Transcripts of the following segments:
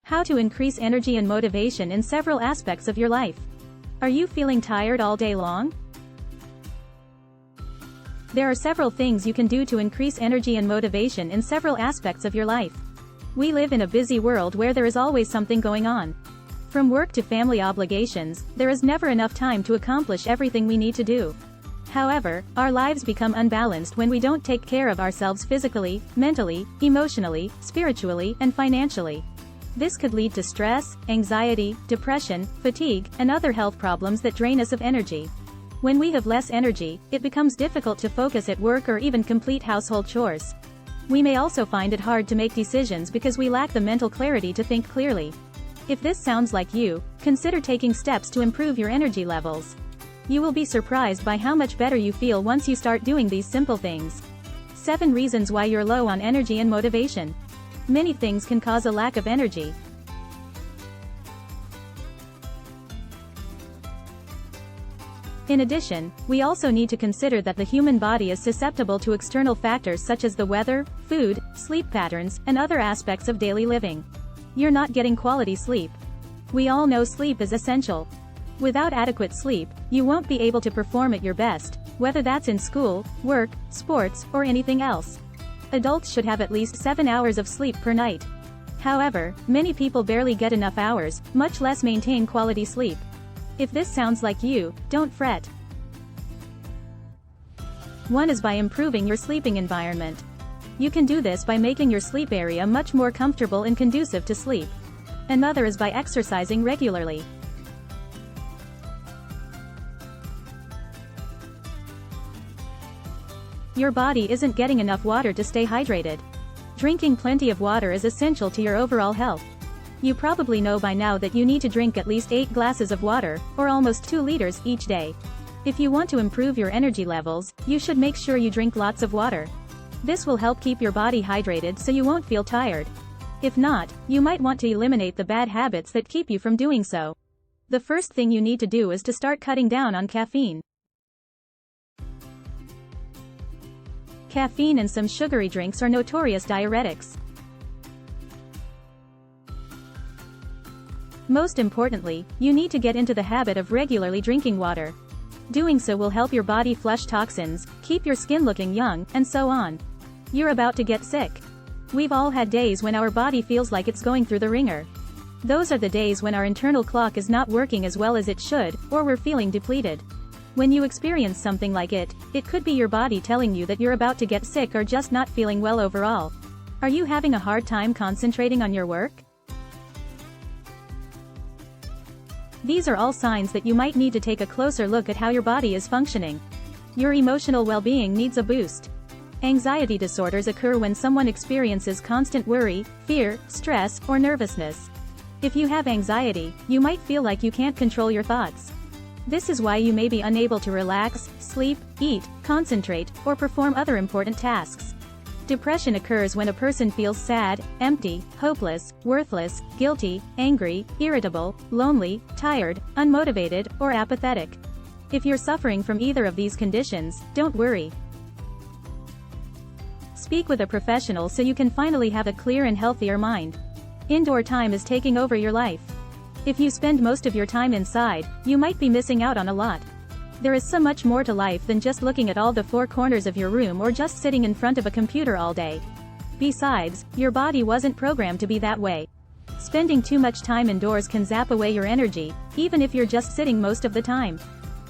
How to increase energy and motivation in several aspects of your life. Are you feeling tired all day long? There are several things you can do to increase energy and motivation in several aspects of your life. We live in a busy world where there is always something going on. From work to family obligations, there is never enough time to accomplish everything we need to do. However, our lives become unbalanced when we don't take care of ourselves physically, mentally, emotionally, spiritually, and financially. This could lead to stress, anxiety, depression, fatigue, and other health problems that drain us of energy. When we have less energy, it becomes difficult to focus at work or even complete household chores. We may also find it hard to make decisions because we lack the mental clarity to think clearly. If this sounds like you, consider taking steps to improve your energy levels. You will be surprised by how much better you feel once you start doing these simple things. 7 reasons why you're low on energy and motivation. Many things can cause a lack of energy. In addition, we also need to consider that the human body is susceptible to external factors such as the weather, food, sleep patterns, and other aspects of daily living. You're not getting quality sleep. We all know sleep is essential. Without adequate sleep, you won't be able to perform at your best, whether that's in school, work, sports, or anything else. Adults should have at least 7 hours of sleep per night. However, many people barely get enough hours, much less maintain quality sleep. If this sounds like you, don't fret. One is by improving your sleeping environment. You can do this by making your sleep area much more comfortable and conducive to sleep. Another is by exercising regularly. Your body isn't getting enough water to stay hydrated. Drinking plenty of water is essential to your overall health. You probably know by now that you need to drink at least 8 glasses of water, or almost 2 liters, each day. If you want to improve your energy levels, you should make sure you drink lots of water. This will help keep your body hydrated so you won't feel tired. If not, you might want to eliminate the bad habits that keep you from doing so. The first thing you need to do is to start cutting down on caffeine. Caffeine and some sugary drinks are notorious diuretics. Most importantly, you need to get into the habit of regularly drinking water. Doing so will help your body flush toxins, keep your skin looking young, and so on. You're about to get sick. We've all had days when our body feels like it's going through the ringer. Those are the days when our internal clock is not working as well as it should, or we're feeling depleted. When you experience something like it could be your body telling you that you're about to get sick or just not feeling well overall. Are you having a hard time concentrating on your work? These are all signs that you might need to take a closer look at how your body is functioning. Your emotional well-being needs a boost. Anxiety disorders occur when someone experiences constant worry, fear, stress, or nervousness. If you have anxiety, you might feel like you can't control your thoughts. This is why you may be unable to relax, sleep, eat, concentrate, or perform other important tasks. Depression occurs when a person feels sad, empty, hopeless, worthless, guilty, angry, irritable, lonely, tired, unmotivated, or apathetic. If you're suffering from either of these conditions, don't worry. Speak with a professional so you can finally have a clear and healthier mind. Indoor time is taking over your life. If you spend most of your time inside, you might be missing out on a lot. There is so much more to life than just looking at all the 4 corners of your room or just sitting in front of a computer all day. Besides, your body wasn't programmed to be that way. Spending too much time indoors can zap away your energy, even if you're just sitting most of the time.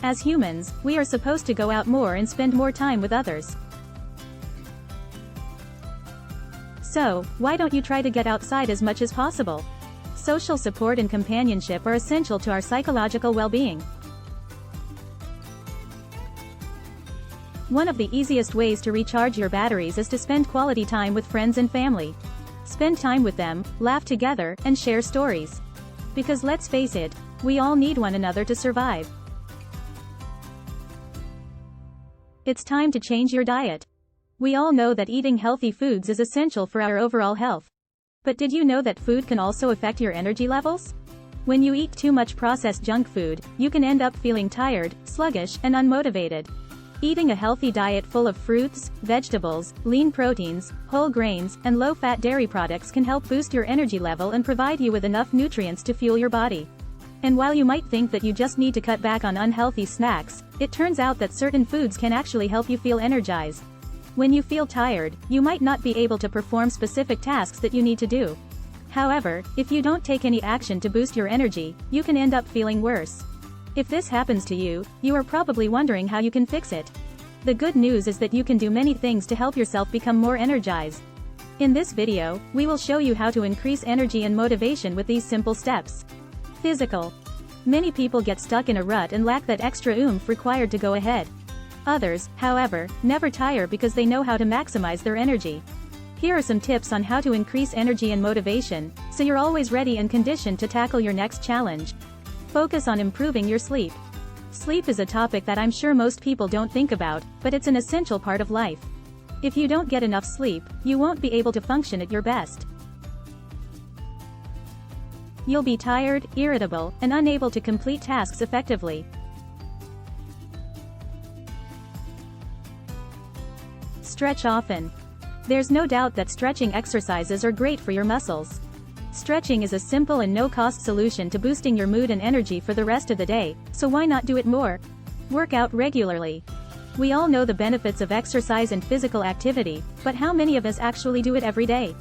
As humans, we are supposed to go out more and spend more time with others. So, why don't you try to get outside as much as possible? Social support and companionship are essential to our psychological well-being. One of the easiest ways to recharge your batteries is to spend quality time with friends and family. Spend time with them, laugh together, and share stories. Because let's face it, we all need one another to survive. It's time to change your diet. We all know that eating healthy foods is essential for our overall health. But did you know that food can also affect your energy levels? When you eat too much processed junk food, you can end up feeling tired, sluggish, and unmotivated. Eating a healthy diet full of fruits, vegetables, lean proteins, whole grains, and low-fat dairy products can help boost your energy level and provide you with enough nutrients to fuel your body. And while you might think that you just need to cut back on unhealthy snacks, it turns out that certain foods can actually help you feel energized. When you feel tired, you might not be able to perform specific tasks that you need to do. However, if you don't take any action to boost your energy, you can end up feeling worse. If this happens to you, you are probably wondering how you can fix it. The good news is that you can do many things to help yourself become more energized. In this video, we will show you how to increase energy and motivation with these simple steps. Physical. Many people get stuck in a rut and lack that extra oomph required to go ahead. Others, however, never tire because they know how to maximize their energy. Here are some tips on how to increase energy and motivation, so you're always ready and conditioned to tackle your next challenge. Focus on improving your sleep. Sleep is a topic that I'm sure most people don't think about, but it's an essential part of life. If you don't get enough sleep, you won't be able to function at your best. You'll be tired, irritable, and unable to complete tasks effectively. Stretch often. There's no doubt that stretching exercises are great for your muscles. Stretching is a simple and no-cost solution to boosting your mood and energy for the rest of the day, so why not do it more? Work out regularly. We all know the benefits of exercise and physical activity, but how many of us actually do it every day?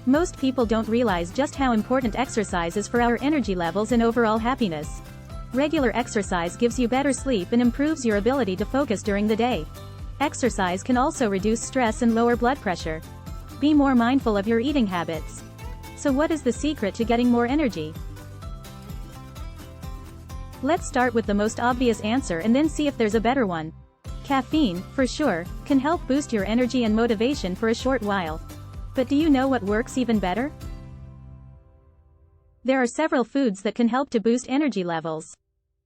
Most people don't realize just how important exercise is for our energy levels and overall happiness. Regular exercise gives you better sleep and improves your ability to focus during the day. Exercise can also reduce stress and lower blood pressure. Be more mindful of your eating habits. So what is the secret to getting more energy? Let's start with the most obvious answer and then see if there's a better one. Caffeine, for sure, can help boost your energy and motivation for a short while. But do you know what works even better? There are several foods that can help to boost energy levels.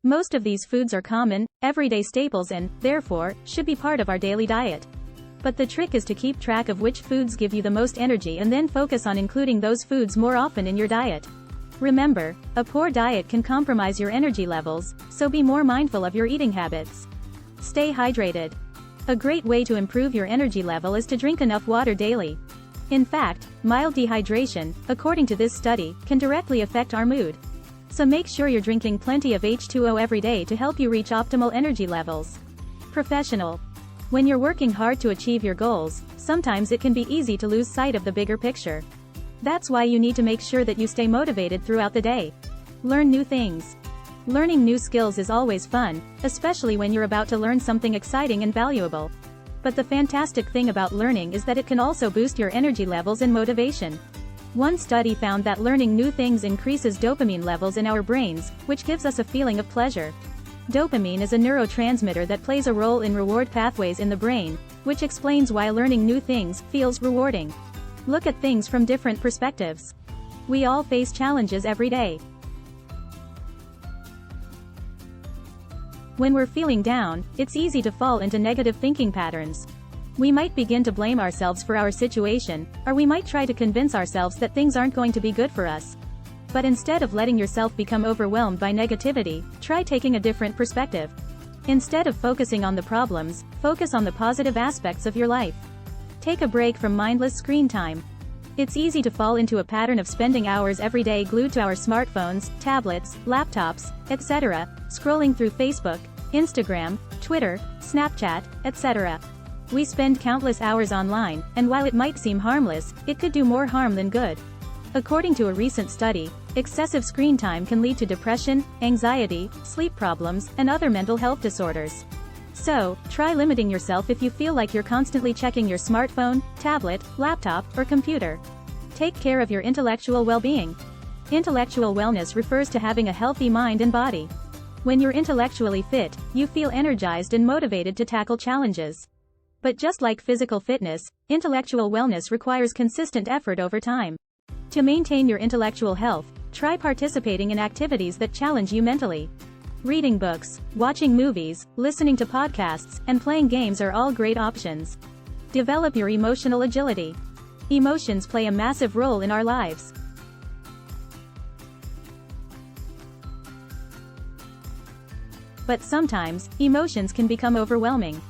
Most of these foods are common, everyday staples and, therefore, should be part of our daily diet. But the trick is to keep track of which foods give you the most energy and then focus on including those foods more often in your diet. Remember, a poor diet can compromise your energy levels, so be more mindful of your eating habits. Stay hydrated. A great way to improve your energy level is to drink enough water daily. In fact, mild dehydration, according to this study, can directly affect our mood. So make sure you're drinking plenty of H2O every day to help you reach optimal energy levels. Professional. When you're working hard to achieve your goals, sometimes it can be easy to lose sight of the bigger picture. That's why you need to make sure that you stay motivated throughout the day. Learn new things. Learning new skills is always fun, especially when you're about to learn something exciting and valuable. But the fantastic thing about learning is that it can also boost your energy levels and motivation. One study found that learning new things increases dopamine levels in our brains, which gives us a feeling of pleasure. Dopamine is a neurotransmitter that plays a role in reward pathways in the brain, which explains why learning new things feels rewarding. Look at things from different perspectives. We all face challenges every day. When we're feeling down, it's easy to fall into negative thinking patterns. We might begin to blame ourselves for our situation, or we might try to convince ourselves that things aren't going to be good for us. But instead of letting yourself become overwhelmed by negativity, try taking a different perspective. Instead of focusing on the problems, focus on the positive aspects of your life. Take a break from mindless screen time. It's easy to fall into a pattern of spending hours every day glued to our smartphones, tablets, laptops, etc., scrolling through Facebook, Instagram, Twitter, Snapchat, etc. We spend countless hours online, and while it might seem harmless, it could do more harm than good. According to a recent study, excessive screen time can lead to depression, anxiety, sleep problems, and other mental health disorders. So, try limiting yourself if you feel like you're constantly checking your smartphone, tablet, laptop, or computer. Take care of your intellectual well-being. Intellectual wellness refers to having a healthy mind and body. When you're intellectually fit, you feel energized and motivated to tackle challenges. But just like physical fitness, intellectual wellness requires consistent effort over time. To maintain your intellectual health, try participating in activities that challenge you mentally. Reading books, watching movies, listening to podcasts, and playing games are all great options. Develop your emotional agility. Emotions play a massive role in our lives. But sometimes, emotions can become overwhelming.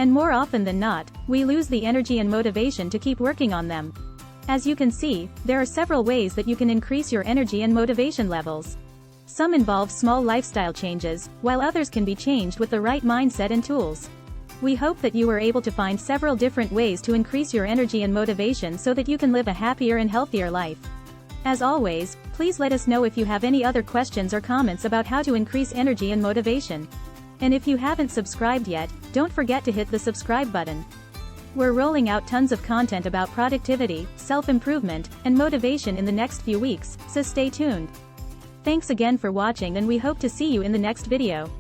And more often than not, we lose the energy and motivation to keep working on them. As you can see, there are several ways that you can increase your energy and motivation levels. Some involve small lifestyle changes, while others can be changed with the right mindset and tools. We hope that you were able to find several different ways to increase your energy and motivation so that you can live a happier and healthier life. As always, please let us know if you have any other questions or comments about how to increase energy and motivation. And if you haven't subscribed yet, don't forget to hit the subscribe button. We're rolling out tons of content about productivity, self-improvement, and motivation in the next few weeks, so stay tuned. Thanks again for watching, and we hope to see you in the next video.